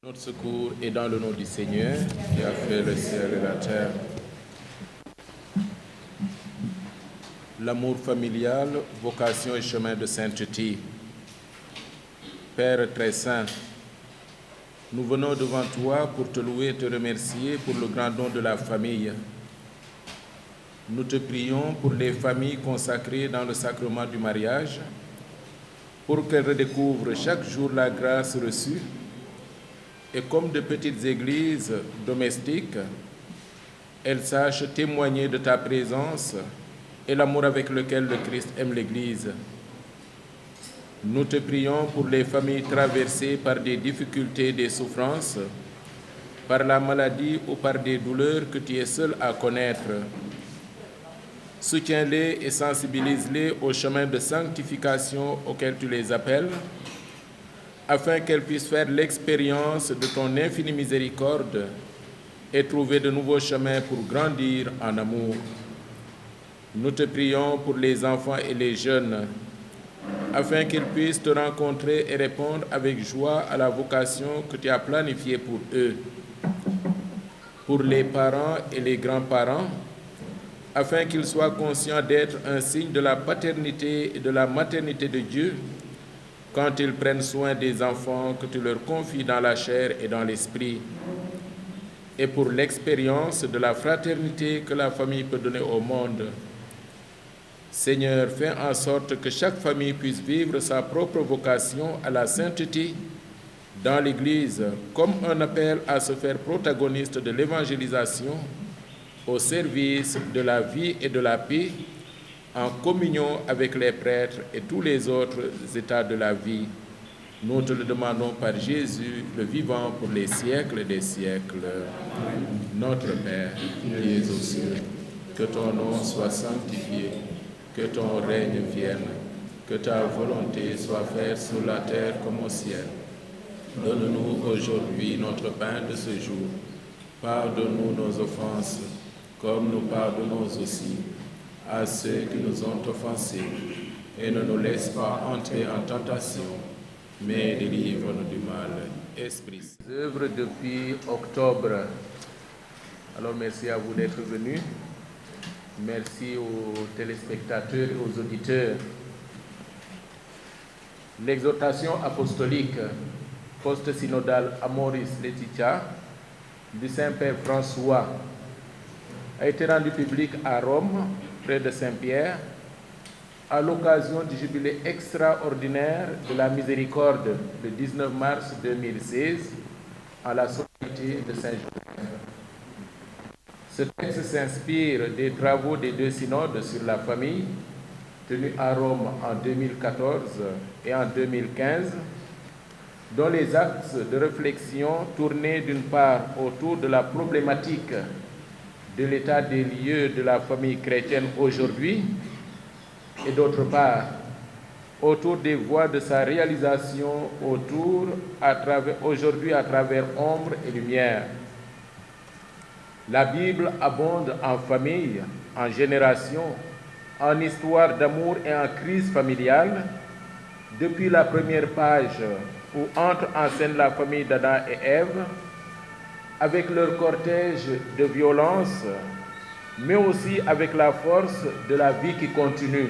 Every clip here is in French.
Notre secours est dans le nom du Seigneur qui a fait le ciel et la terre. L'amour familial, vocation et chemin de sainteté. Père très saint, nous venons devant toi pour te louer et te remercier pour le grand don de la famille. Nous te prions pour les familles consacrées dans le sacrement du mariage, pour qu'elles redécouvrent chaque jour la grâce reçue et comme de petites églises domestiques, elles sachent témoigner de ta présence et l'amour avec lequel le Christ aime l'Église. Nous te prions pour les familles traversées par des difficultés et des souffrances, par la maladie ou par des douleurs que tu es seul à connaître. Soutiens-les et sensibilise-les au chemin de sanctification auquel tu les appelles, afin qu'elles puissent faire l'expérience de ton infinie miséricorde et trouver de nouveaux chemins pour grandir en amour. Nous te prions pour les enfants et les jeunes, afin qu'ils puissent te rencontrer et répondre avec joie à la vocation que tu as planifiée pour eux. Pour les parents et les grands-parents, afin qu'ils soient conscients d'être un signe de la paternité et de la maternité de Dieu, quand ils prennent soin des enfants que tu leur confies dans la chair et dans l'esprit, et pour l'expérience de la fraternité que la famille peut donner au monde. Seigneur, fais en sorte que chaque famille puisse vivre sa propre vocation à la sainteté dans l'Église, comme un appel à se faire protagoniste de l'évangélisation au service de la vie et de la paix, en communion avec les prêtres et tous les autres états de la vie. Nous te le demandons par Jésus, le vivant pour les siècles des siècles. Notre Père, qui es aux cieux, que ton nom soit sanctifié, que ton règne vienne, que ta volonté soit faite sur la terre comme au ciel. Donne-nous aujourd'hui notre pain de ce jour. Pardonne-nous nos offenses, comme nous pardonnons aussi à ceux qui nous ont offensés, et ne nous laisse pas entrer en tentation, mais délivre-nous du mal. Esprit Saint. Œuvre depuis octobre. Alors merci à vous d'être venus. Merci aux téléspectateurs et aux auditeurs. L'exhortation apostolique post-synodale Amoris Laetitia du Saint-Père François a été rendue publique à Rome, près de Saint-Pierre, à l'occasion du jubilé extraordinaire de la miséricorde le 19 mars 2016 à la Société de Saint-Joseph. Ce texte s'inspire des travaux des deux synodes sur la famille, tenus à Rome en 2014 et en 2015, dont les axes de réflexion tournaient d'une part autour de la problématique de l'état des lieux de la famille chrétienne aujourd'hui, et d'autre part, autour des voies de sa réalisation aujourd'hui à travers ombre et lumière. La Bible abonde en famille, en génération, en histoire d'amour et en crise familiale, depuis la première page où entre en scène la famille d'Adam et Ève, avec leur cortège de violence, mais aussi avec la force de la vie qui continue,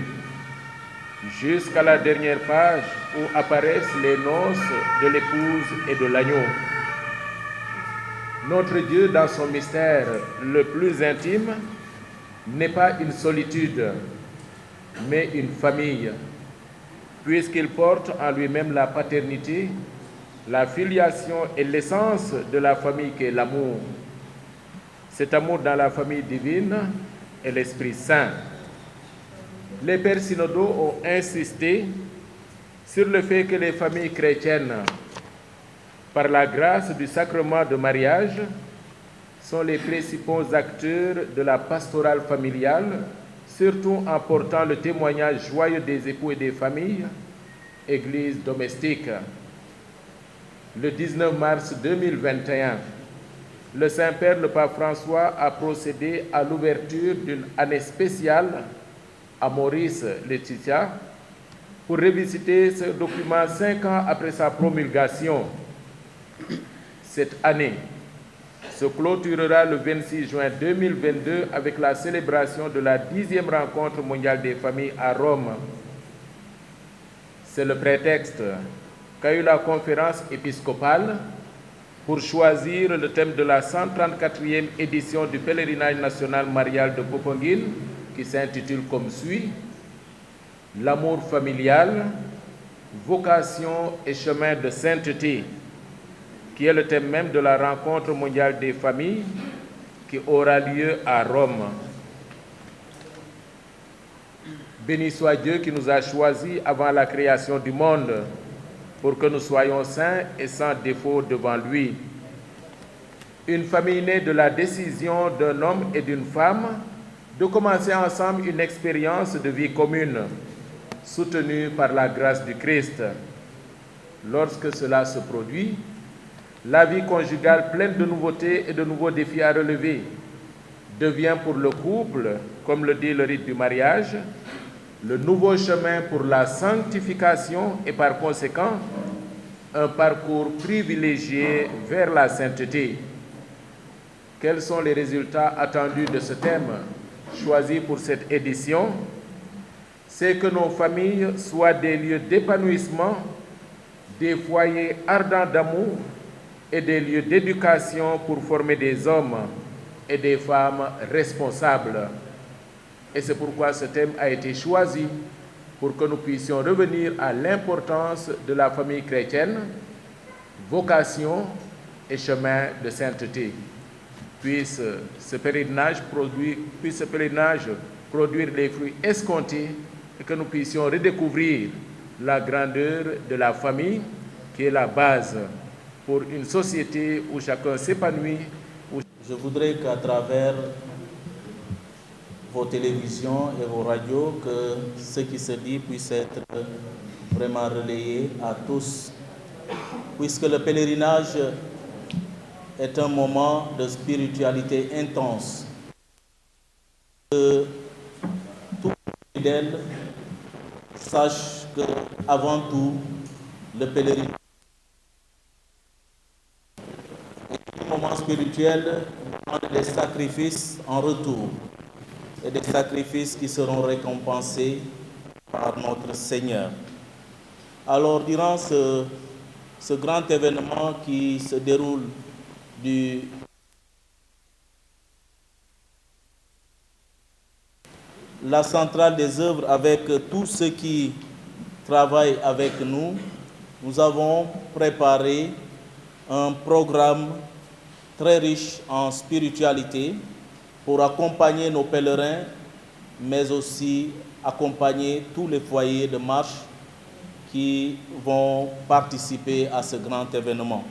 jusqu'à la dernière page où apparaissent les noces de l'épouse et de l'agneau. Notre Dieu, dans son mystère le plus intime, n'est pas une solitude, mais une famille, puisqu'il porte en lui-même la paternité, la filiation et l'essence de la famille qu'est l'amour. Cet amour dans la famille divine est l'Esprit Saint. Les pères synodaux ont insisté sur le fait que les familles chrétiennes, par la grâce du sacrement de mariage, sont les principaux acteurs de la pastorale familiale, surtout en portant le témoignage joyeux des époux et des familles, Église domestique. Le 19 mars 2021, le Saint-Père, le Pape François, a procédé à l'ouverture d'une année spéciale Amoris Laetitia pour revisiter ce document 5 ans après sa promulgation. Cette année se clôturera le 26 juin 2022 avec la célébration de la 10e rencontre mondiale des familles à Rome. C'est le prétexte qu'a eu la conférence épiscopale pour choisir le thème de la 134e édition du pèlerinage national marial de Popenguine, qui s'intitule comme suit: L'amour familial, vocation et chemin de sainteté, qui est le thème même de la rencontre mondiale des familles qui aura lieu à Rome. Béni soit Dieu qui nous a choisis avant la création du monde pour que nous soyons saints et sans défaut devant lui. Une famille née de la décision d'un homme et d'une femme de commencer ensemble une expérience de vie commune, soutenue par la grâce du Christ. Lorsque cela se produit, la vie conjugale pleine de nouveautés et de nouveaux défis à relever devient pour le couple, comme le dit le rite du mariage, le nouveau chemin pour la sanctification et par conséquent un parcours privilégié vers la sainteté. Quels sont les résultats attendus de ce thème choisi pour cette édition? C'est que nos familles soient des lieux d'épanouissement, des foyers ardents d'amour et des lieux d'éducation pour former des hommes et des femmes responsables. Et c'est pourquoi ce thème a été choisi, pour que nous puissions revenir à l'importance de la famille chrétienne, vocation et chemin de sainteté. Puisse ce pèlerinage produire les fruits escomptés et que nous puissions redécouvrir la grandeur de la famille qui est la base pour une société où chacun s'épanouit. Je voudrais qu'à travers vos télévisions et vos radios, que ce qui se dit puisse être vraiment relayé à tous, puisque le pèlerinage est un moment de spiritualité intense. Que tout fidèle sache que, avant tout, le pèlerinage est un moment spirituel demande des sacrifices en retour, et des sacrifices qui seront récompensés par notre Seigneur. Alors, durant ce grand événement qui se déroule la centrale des œuvres, avec tous ceux qui travaillent avec nous, nous avons préparé un programme très riche en spiritualité pour accompagner nos pèlerins, mais aussi accompagner tous les foyers de marche qui vont participer à ce grand événement.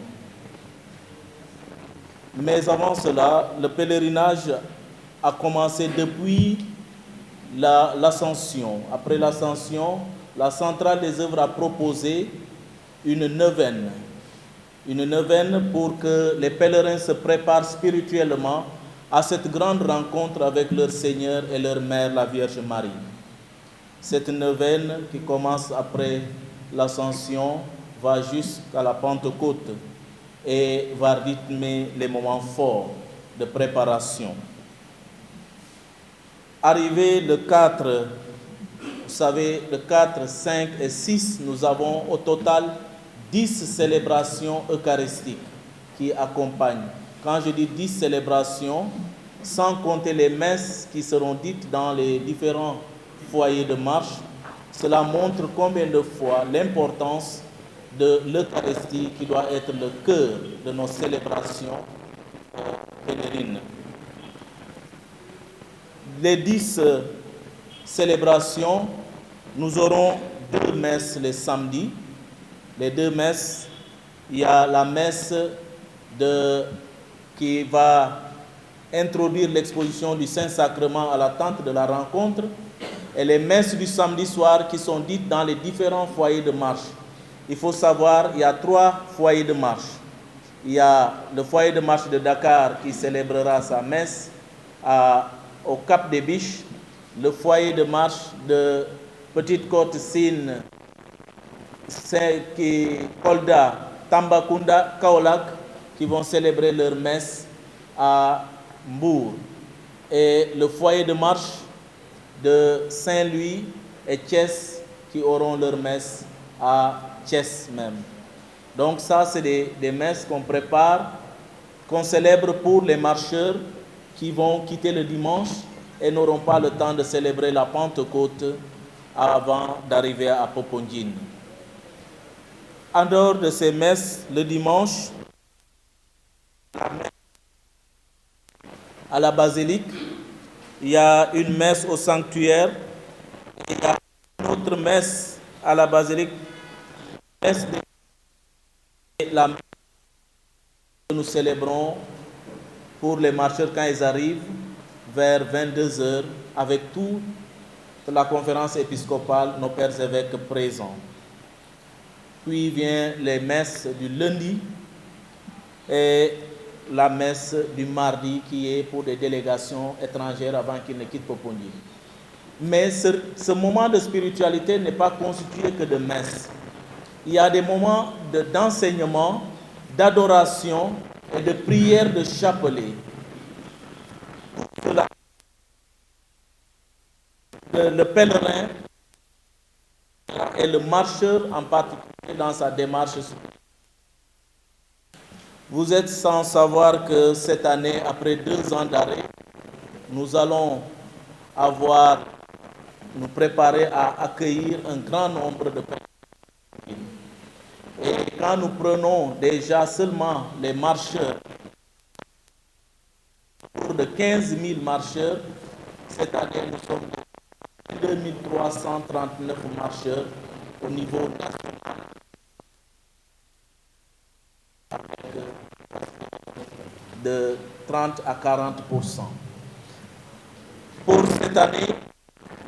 Mais avant cela, le pèlerinage a commencé depuis l'Ascension. Après l'Ascension, la centrale des œuvres a proposé une neuvaine pour que les pèlerins se préparent spirituellement à cette grande rencontre avec leur Seigneur et leur Mère, la Vierge Marie. Cette neuvaine qui commence après l'Ascension va jusqu'à la Pentecôte et va rythmer les moments forts de préparation. Arrivé le 4, vous savez, le 4, 5 et 6, nous avons au total 10 célébrations eucharistiques qui accompagnent. Quand je dis 10 célébrations, sans compter les messes qui seront dites dans les différents foyers de marche, cela montre combien de fois l'importance de l'Eucharistie qui doit être le cœur de nos célébrations pèlerines. Les 10 célébrations, nous aurons 2 messes les samedis. Les 2 messes, il y a la messe qui va introduire l'exposition du Saint-Sacrement à la tente de la rencontre, et les messes du samedi soir qui sont dites dans les différents foyers de marche. Il faut savoir, il y a 3 foyers de marche. Il y a le foyer de marche de Dakar qui célébrera sa messe au Cap des Biches, le foyer de marche de Petite Côte-Sine, Kolda, Tambacounda, Kaolack, qui vont célébrer leur messe à Mbour et le foyer de marche de Saint-Louis et Thiès qui auront leur messe à Thiès même. Donc ça, c'est des messes qu'on prépare, qu'on célèbre pour les marcheurs qui vont quitter le dimanche et n'auront pas le temps de célébrer la Pentecôte avant d'arriver à Popenguine. En dehors de ces messes, le dimanche, à la basilique, il y a une messe au sanctuaire, et il y a une autre messe à la basilique, la messe que nous célébrons pour les marcheurs quand ils arrivent vers 22h avec toute la conférence épiscopale, nos pères évêques présents. Puis vient les messes du lundi et la messe du mardi qui est pour des délégations étrangères avant qu'ils ne quittent Popenguine. Mais ce moment de spiritualité n'est pas constitué que de messes. Il y a des moments d'enseignement, d'adoration et de prière de chapelet. Le pèlerin et le marcheur en particulier dans sa démarche. Vous êtes sans savoir que cette année, après 2 ans d'arrêt, nous allons nous préparer à accueillir un grand nombre de pèlerins. Et quand nous prenons déjà seulement les marcheurs, pour de 15 000 marcheurs, cette année nous sommes 2339 marcheurs au niveau national, avec de 30 à 40%. Pour cette année,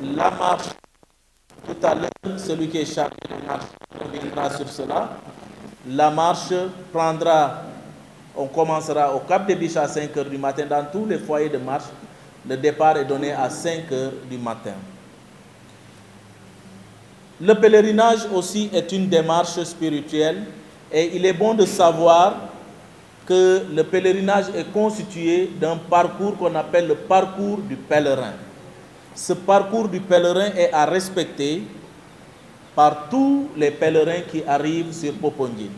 la marche, tout à l'heure, celui qui est chargé de marche reviendra sur cela. La marche on commencera au Cap des Biches à 5h du matin. Dans tous les foyers de marche, le départ est donné à 5h du matin. Le pèlerinage aussi est une démarche spirituelle et il est bon de savoir que le pèlerinage est constitué d'un parcours qu'on appelle le parcours du pèlerin. Ce parcours du pèlerin est à respecter par tous les pèlerins qui arrivent sur Popenguine.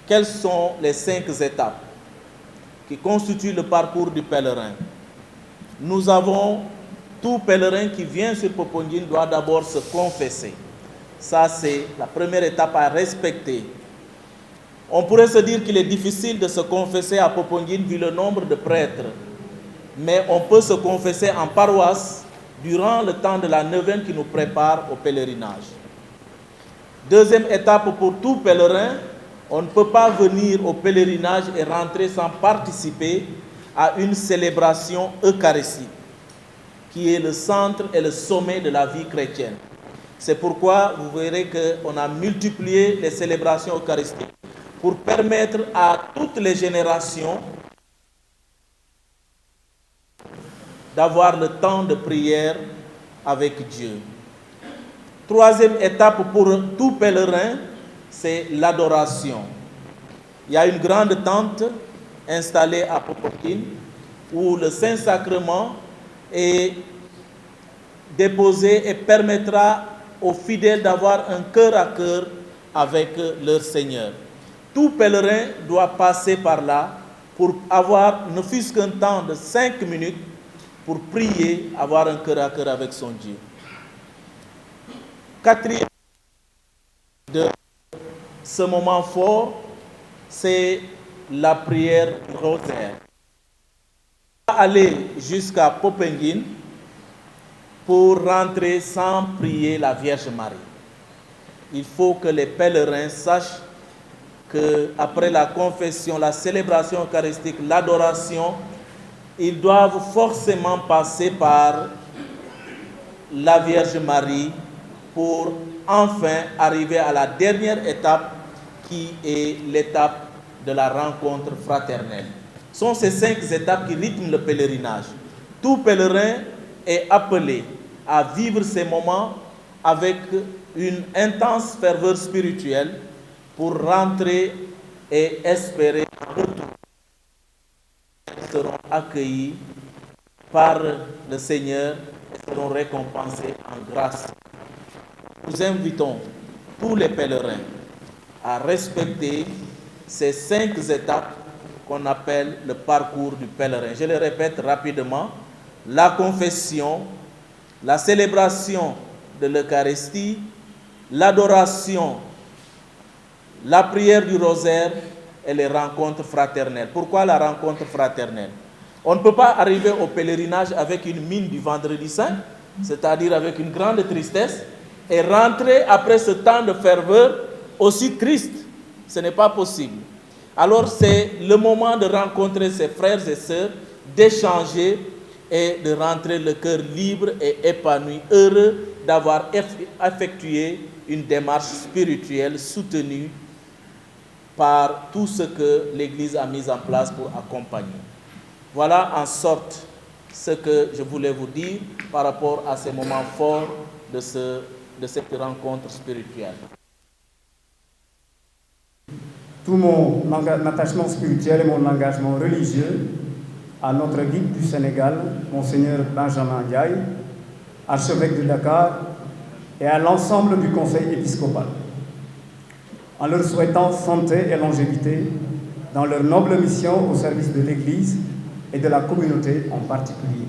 Quelles sont les 5 étapes qui constituent le parcours du pèlerin? Nous avons tout pèlerin qui vient sur Popenguine doit d'abord se confesser. Ça, c'est la première étape à respecter. On pourrait se dire qu'il est difficile de se confesser à Popenguine vu le nombre de prêtres. Mais on peut se confesser en paroisse durant le temps de la neuvaine qui nous prépare au pèlerinage. Deuxième étape pour tout pèlerin, on ne peut pas venir au pèlerinage et rentrer sans participer à une célébration eucharistique, qui est le centre et le sommet de la vie chrétienne. C'est pourquoi vous verrez qu'on a multiplié les célébrations eucharistiques pour permettre à toutes les générations d'avoir le temps de prière avec Dieu. Troisième étape pour tout pèlerin, c'est l'adoration. Il y a une grande tente installée à Popenguine où le Saint-Sacrement est déposé et permettra aux fidèles d'avoir un cœur à cœur avec leur Seigneur. Tout pèlerin doit passer par là pour avoir ne fût-ce qu'un temps de 5 minutes pour prier, avoir un cœur à cœur avec son Dieu. Quatrième de ce moment fort, c'est la prière du rosaire. On va aller jusqu'à Popenguine pour rentrer sans prier la Vierge Marie. Il faut que les pèlerins sachent qu'après la confession, la célébration eucharistique, l'adoration, ils doivent forcément passer par la Vierge Marie pour enfin arriver à la dernière étape qui est l'étape de la rencontre fraternelle. Ce sont ces 5 étapes qui rythment le pèlerinage. Tout pèlerin est appelé à vivre ces moments avec une intense ferveur spirituelle pour rentrer et espérer accueillis par le Seigneur et seront récompensés en grâce. Nous invitons tous les pèlerins à respecter ces 5 étapes qu'on appelle le parcours du pèlerin. Je le répète rapidement: la confession, la célébration de l'Eucharistie, l'adoration, la prière du rosaire et les rencontres fraternelles. Pourquoi la rencontre fraternelle? On ne peut pas arriver au pèlerinage avec une mine du vendredi saint, c'est-à-dire avec une grande tristesse, et rentrer après ce temps de ferveur aussi triste. Ce n'est pas possible. Alors c'est le moment de rencontrer ses frères et sœurs, d'échanger et de rentrer le cœur libre et épanoui, heureux d'avoir effectué une démarche spirituelle soutenue par tout ce que l'Église a mis en place pour accompagner. Voilà en sorte ce que je voulais vous dire par rapport à ces moments forts de cette rencontre spirituelle. Tout mon attachement spirituel et mon engagement religieux à notre guide du Sénégal, Monseigneur Benjamin Ndiaye, archevêque de Dakar, et à l'ensemble du conseil épiscopal, en leur souhaitant santé et longévité dans leur noble mission au service de l'Église et de la communauté en particulier.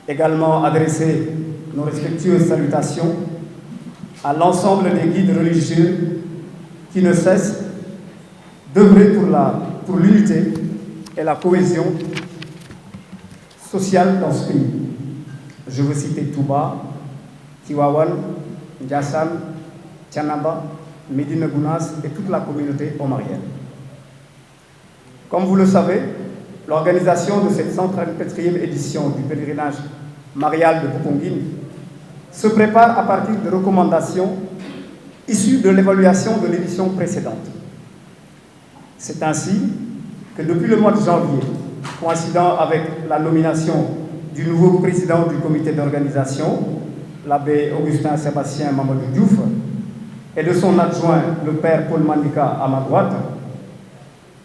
Également adresser nos respectueuses salutations à l'ensemble des guides religieux qui ne cessent d'œuvrer pour l'unité et la cohésion sociale dans ce pays. Je veux citer Touba, Tivaouane, Ndiassane, Thiénaba, Médina Gounass et toute la communauté omarienne. Comme vous le savez, l'organisation de cette 134e édition du pèlerinage marial de Popenguine se prépare à partir de recommandations issues de l'évaluation de l'édition précédente. C'est ainsi que depuis le mois de janvier, coïncidant avec la nomination du nouveau président du comité d'organisation, l'abbé Augustin Sébastien Mamadou Diouf, et de son adjoint, le père Paul Mandika, à ma droite,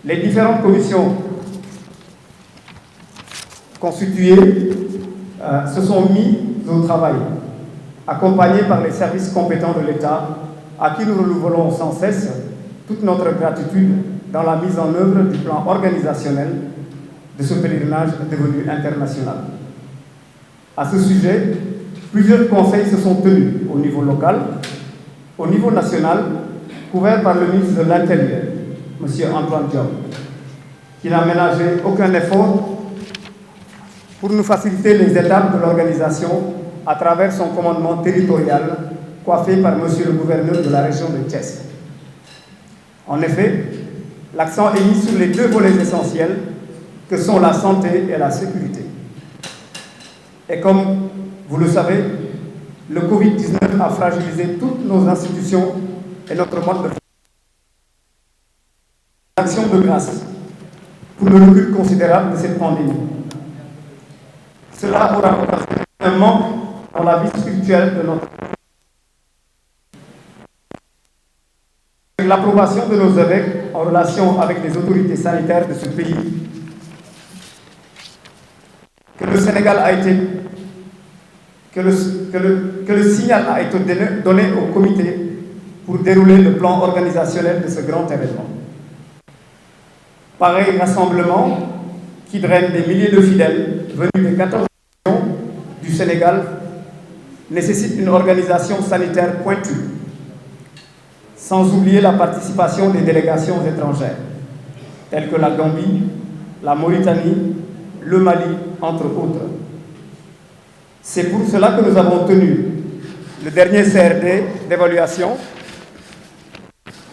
les différentes commissions constituées se sont mises au travail, accompagnées par les services compétents de l'État, à qui nous renouvelons sans cesse toute notre gratitude dans la mise en œuvre du plan organisationnel de ce pèlerinage devenu international. À ce sujet, plusieurs conseils se sont tenus au niveau local, au niveau national, couverts par le ministre de l'Intérieur, M. Antoine Diop, qui n'a ménagé aucun effort pour nous faciliter les étapes de l'organisation à travers son commandement territorial, coiffé par M. le gouverneur de la région de Thiès. En effet, l'accent est mis sur les 2 volets essentiels que sont la santé et la sécurité. Et comme vous le savez, le Covid-19 a fragilisé toutes nos institutions et notre mode de action de grâce pour le recul considérable de cette pandémie. Cela aura occasionné un manque dans la vie spirituelle de notre pays. Avec l'approbation de nos évêques en relation avec les autorités sanitaires de ce pays, que le Sénégal a été, que le signal a été donné au comité pour dérouler le plan organisationnel de ce grand événement. Pareil rassemblement qui draine des milliers de fidèles venus des 14 régions du Sénégal nécessite une organisation sanitaire pointue, sans oublier la participation des délégations étrangères, telles que la Gambie, la Mauritanie, le Mali, entre autres. C'est pour cela que nous avons tenu le dernier CRD d'évaluation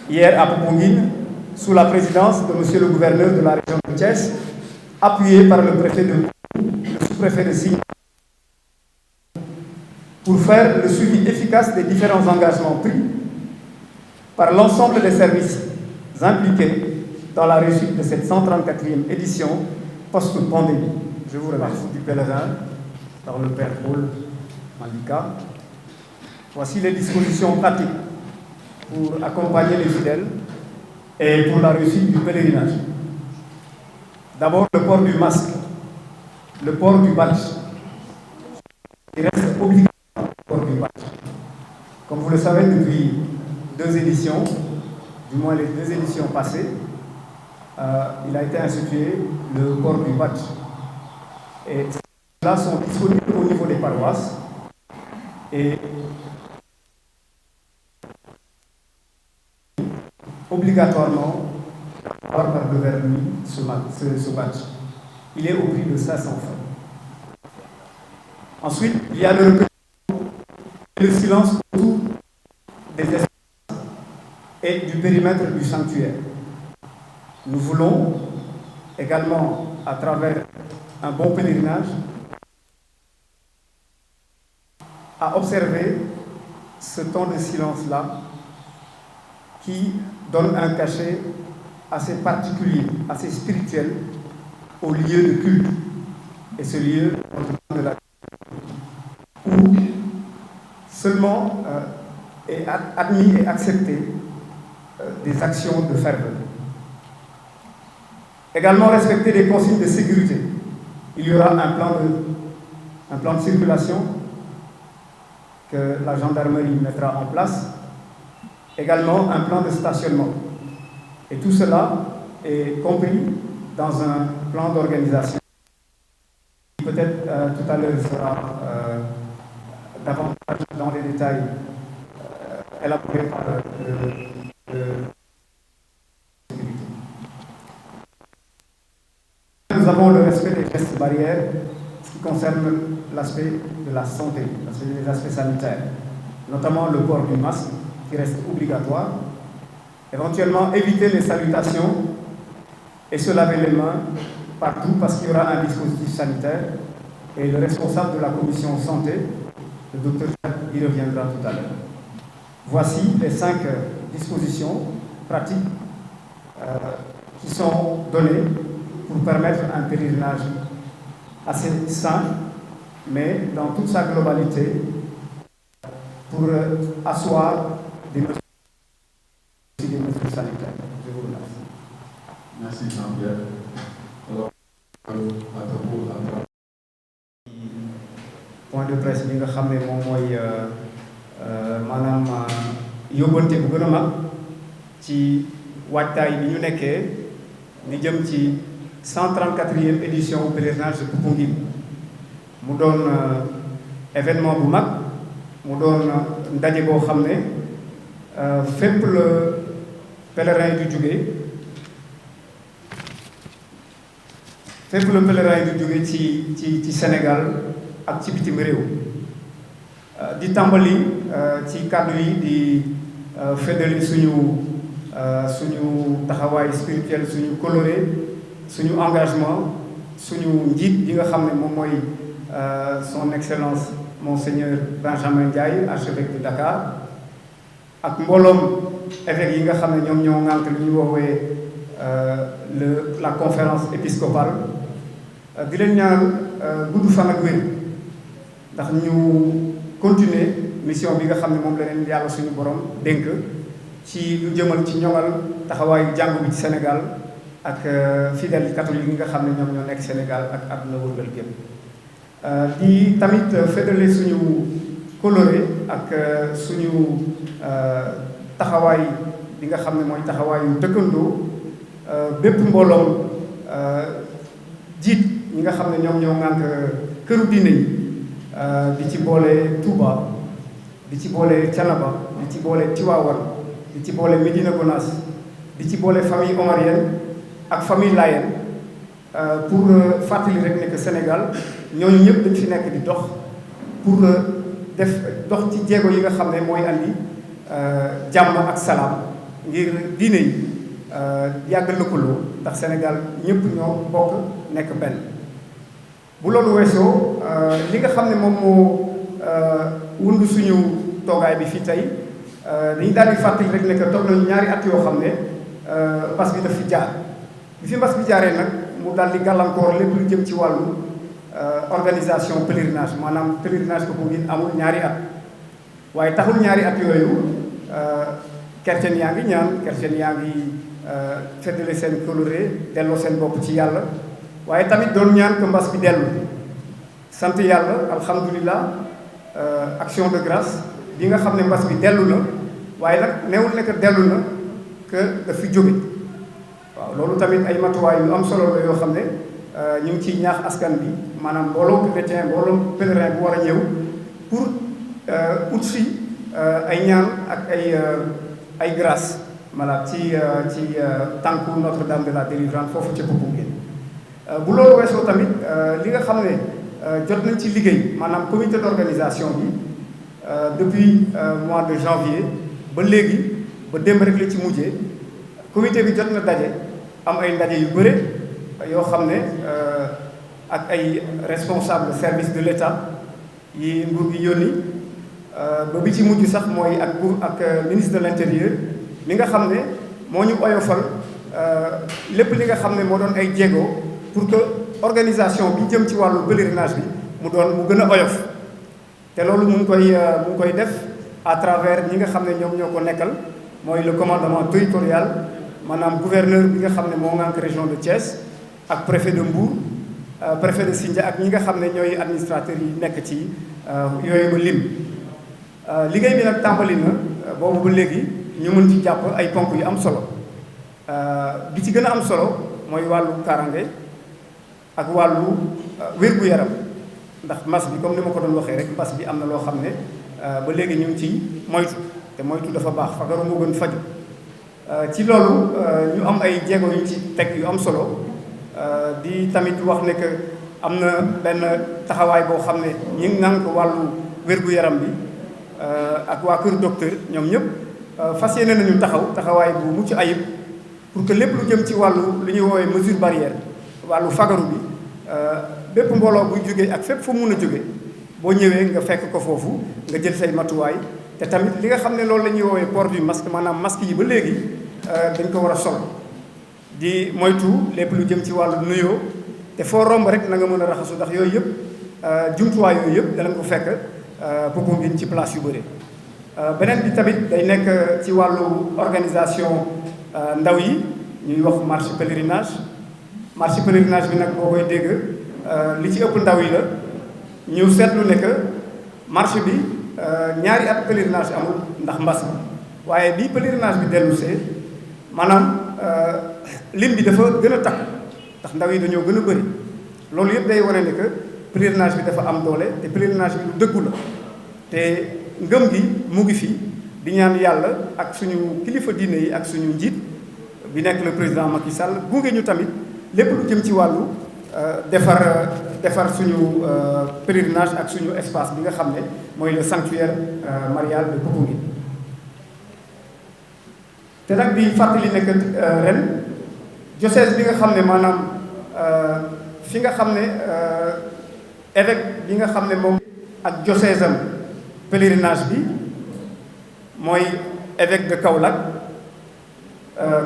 hier à Popenguine, sous la présidence de M. le gouverneur de la région de Thiès, appuyé par le préfet de Kou, le sous-préfet de Signe, pour faire le suivi efficace des différents engagements pris par l'ensemble des services impliqués dans la réussite de cette 134e édition post-pandémie. Je vous remercie du pèlerin par le Père Paul Mandika. Voici les dispositions pratiques pour accompagner les fidèles et pour la réussite du pèlerinage. D'abord, le port du masque, le port du badge. Il reste obligatoire le port du badge. Comme vous le savez, depuis 2 éditions, du moins les 2 éditions passées, il a été institué le port du badge. Et ceux-là sont disponibles au niveau des paroisses et obligatoirement par devers lui ce badge. Il est au prix de 500 francs. Ensuite, il y a le silence autour des espaces et du périmètre du sanctuaire. Nous voulons également, à travers un bon pèlerinage, à observer ce temps de silence-là qui donne un cachet assez particulier, assez spirituel au lieu de culte. Et ce lieu, de la où seulement est admis et accepté des actions de ferveur. Également respecter les consignes de sécurité. Il y aura un plan de circulation que la gendarmerie mettra en place. Également un plan de stationnement. Et tout cela est compris dans un plan d'organisation. Peut-être tout à l'heure sera davantage dans les détails élaboré par Nous avons le respect des gestes barrières, ce qui concerne l'aspect de la santé, les aspects sanitaires, notamment le port du masque qui reste obligatoire, éventuellement éviter les salutations et se laver les mains partout parce qu'il y aura un dispositif sanitaire et le responsable de la commission santé, le docteur Jacques, y reviendra tout à l'heure. Voici les 5 dispositions pratiques qui sont données pour permettre un pèlerinage assez sain, mais dans toute sa globalité, pour asseoir des mesures sanitaires. Je vous remercie. Merci Jean-Pierre. Alors, point de presse bi nga xam ne moom mooy maanaam yóbbante bu gën a mag ci waajtaay bi ñu nekkee di jëm ci 134e édition au pèlerinage de Popenguine mu doon événement bu mag mu doon ndaje boo xam ne fépp le pèlerin du jóge fépp le pèlerin du jóge ci Sénégal ak ci bitim réew di tàmbali ci kàddu yi di feddali suñu taxawaay spirituel suñu coloré suñu engagement suñu njiit yi nga xam ne moom mooy son excellence monseigneur Benjamin Ndiaye archevêque de Dakar ak mbooloom évêques yi nga xam ne ñoom ñoo ŋànk lu ñuy woowee la conférence épiscopale di leen ñaan gudd fan ak wér ndax ñu continuer mission bi nga xam ne moom la leen yàlla suñu borom dénk ci lu jëmal ci ñoŋal taxawaayu jàngu bi ci Sénégal ak fidèles catholiques yi nga xam ne ñoom ñoo nekk Sénégal ak àdduna wërngal gépp di tamit fédéré suñu coloré ak suñu taxawaay bi nga xam ne mooy taxawaayu dëkkandoo bépp mbooloom jiit ñi nga xam ne ñoom ñoo ŋànk këru diine yi di ci boole Touba di ci boole Thiénaba di ci boole Tivaouane di ci boole Médina Gounass di ci boole famille omarienne ak famille Layène pour fàttali rek ne que Sénégal ñooñu ñëpp dañ fi nekk di dox pour dox ci jéego yi nga xam ne mooy andi jàmm ak salaam ngir diine yi yàgg lëkkaloo ndax Sénégal ñëpp ñoo bokk nekk benn. bu loolu weesoo li nga xam ne moom moo wund suñu toogaay bi fii tey dañu daal di fàttali rek ne que toog nañu ñaari at yoo xam ne mbas bi daf fi jaar bi fi mbas bi jaaree nag mu daal di gàllankoor lépp lu jëm ci wàllu organisation pèlerinage maanaam pèlerinage Popenguine amul ñaari at waaye taxul ñaari at yooyu chrétien yaa ngi ñaan chrétien yaa ngi feddale seen coloré delloo seen bopp ci yàlla waaye tamit doon ñaan que mbas bi dellu sant yàlla alhamdulilah action de grâce bi nga xam ne mbas bi dellu na waaye nag newul ne que dellu na que daf fi jóge waaw loolu tamit ay matuwaay yu am solo la yoo xam ne ñu ngi ciy ñaax askan bi maanaam mbooloo chrétien mbooloo pèlerin bu war a ñëw pour ut si ay ñaan ak ay grâce voilà ci tànku Notre-Dame de la Délivrance foofu ca Popenguine bu loolu weesoo tamit li nga xam ne jot nañ ci liggéey maanaam comité d'organisation bi depuis mois de janvier ba léegi ba démb rek la ci mujjee comité bi jot na daje am ay ndaje yu bëre yoo xam ne ak ay responsable service de l'État yi nguur gi yónni ba bi ci mujj sax mooy ak ministre de l'Intérieur mi nga xam ne moo ñu oyofal lépp li nga xam ne moo doon ay jéego pour que organisation bi jëm ci wàllu pèlerinage bi mu gën a oyof te loolu mu ngi koy def à travers ñi nga xam ne ñoom ñoo ko nekkal mooy le commandement territorial maanaam gouverneur bi nga xam ne moo ngànk région de Thiès ak préfet de Mbour préfet de Sindia ak ñi nga xam ne ñooy administrateurs yi nekk ci yooyu ba lim liggéey bi nag tàmbali na boobu ba léegi ñu mën ci jàpp ay ponk yu am solo bi ci gën a am solo mooy wàllu kaaraange ak wàllu wér-gu-yaram ndax mas bi comme ni ma ko doon waxee rek mas bi am na loo xam ne ba léegi ñu ngi ci moytu te moytu dafa baax fagaru moo gën faju ci loolu ñu am ay jéego yu ñu ci teg yu am solo di tamit wax ne que am na benn taxawaay boo xam ne ñi ngi nànk wàllu wér-gu-yaram bi ak waa kër docteur ñoom ñëpp fas yéene nañu taxawaay bu mucc ayib pour que lépp lu jëm ci wàllu lu ñuy woowee mesure barrière wàllu fagaru bi bépp mbooloo buy jógee ak fépp fu mun a jóge boo ñëwee nga fekk ko foofu nga jël say matuwaay te tamit li nga xam ne loolu la ñuy woowee port du masque maanaam masque yi ba léegi dañ ko war a sol di moytu lépp lu jëm ci wàllu nuyoo te foo romb rek na nga mën a raxasu ndax yooyu yëpp jumtuwaay yooyu yëpp danañ ko fekk Popenguine ci place yu bëri. beneen bi tamit day nekk ci wàllu organisation ndaw yi ñuy wax marche pèlerinage bi nag boo koy dégg li ci ëpp ndaw yi la ñu seetlu ne que marche bi ñaari at pèlerinage amul ndax mbas mi waaye bii pèlerinage bi dellusee maanaam lim bi dafa gën a takk ndax ndaw yi dañoo gën a bëri loolu yëpp day wane ne que pèlerinage bi dafa am doole te pèlerinage bi lu dëggu la te ngëm gi mu ngi fi di ñaan yàlla ak suñu kilifa diine yi ak suñu njiit bi nekk le président Macky Sall gunge ñu tamit lépp lu jëm ci wàllu defar suñu pèlerinage ak suñu espace bi nga xam ne mooy le sanctuaire marial de Popenguine te nag di fàttali ne que ren diocèse bi nga xam ne maanaam fi nga xam ne évêque bi nga xam ne moom ak diocèse am pèlerinage bi mooy évêque de Kaolack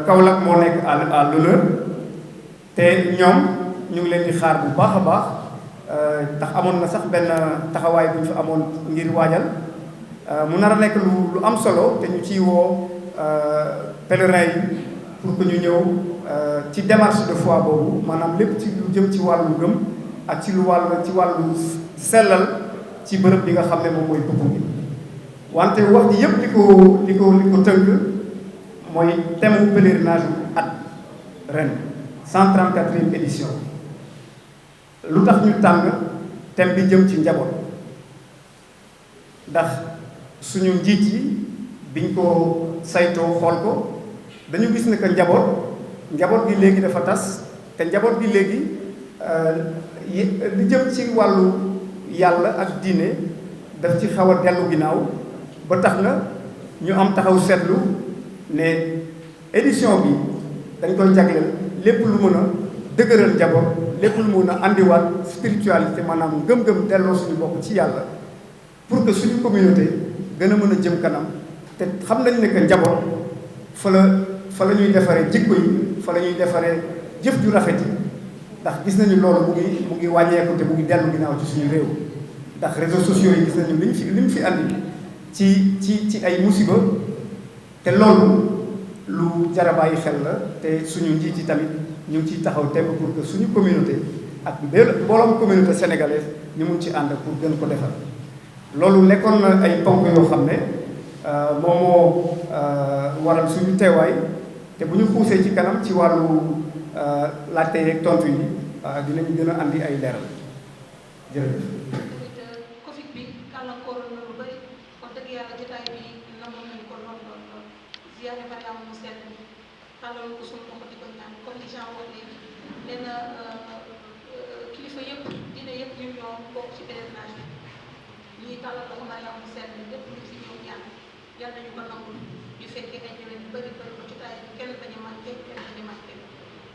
Kaolack moo nekk à l'honneur te ñoom ñu ngi leen di xaar bu baax a baax ndax amoon na sax benn taxawaay bu ñu fa amoon ngir waajal mu nar a nekk lu am solo te ñu ciy woo pèlerins yi pour que ñu ñëw ci démarche de foi boobu maanaam lépp ci lu jëm ci wàllu gëm ak ci wàllu sellal ci bërëb bi nga xam ne moom mooy Popenguine wante wax ji yëpp li ko tënk mooy thème pèlerinage at ren 134e édition lu tax ñu tànn thème bi jëm ci njaboot ndax suñu njiit yi biñ ko saytoo xool ko dañu gis ne que njaboot gi léegi dafa tas te njaboot gi léegi li jëm ci wàllu yàlla ak diine daf ci xaw a dellu ginnaaw ba tax na ñu am taxaw seetlu ne édition bi dañ koy jagleel lépp lu mën a dëgëral njaboot lépp lu mën a andiwaat spiritualité maanaam ngëm-ngëm delloo suñu bopp ci yàlla pour que suñu communauté gën a mën a jëm kanam te xam nañ ne que njaboot fa la ñuy defaree jikko yi fa la ñuy defaree jëf ju rafet yi ndax gis nañu loolu mu ngi wàññeeku te mu ngi dellu ginnaaw ci suñu réew ndax réseaux sociaux yi gis nañu liñ fi andi ci ay musiba te loolu lu jar a bàyyi xel la te suñu njiit yi tamit ñu ngi ciy taxaw temm pour que suñu communauté ak mbooloom communauté sénégalaise ñu mun ci ànd pour gën ko defar. loolu nekkoon na ay ponk yoo xam ne moom moo waral suñu teewaay te bu ñu xuusee ci kanam ci wàllu laajte yeeg tontu yi dinañ gën a andi ay leeral jërëjëf. Covid bi gàllankoor na lu bëri wax dëgg yàlla jotaay bi namoon nañu ko lool lool lool ziyaare Mariama mu sell bi tàllal ko suñu loxo di ko ñaan comme li Jean wax léegi nee na kilifa yëpp dina yëpp ñu ñoo bokk ci pèlerinage bi ñuy tàllal loxo Mariama mu sell bi lépp lu fi ñëw ñaan yàlla nañu ko nangul ñu fekkee ay déwén yu bëri bëri ba jotaay bi kenn bañ a manqué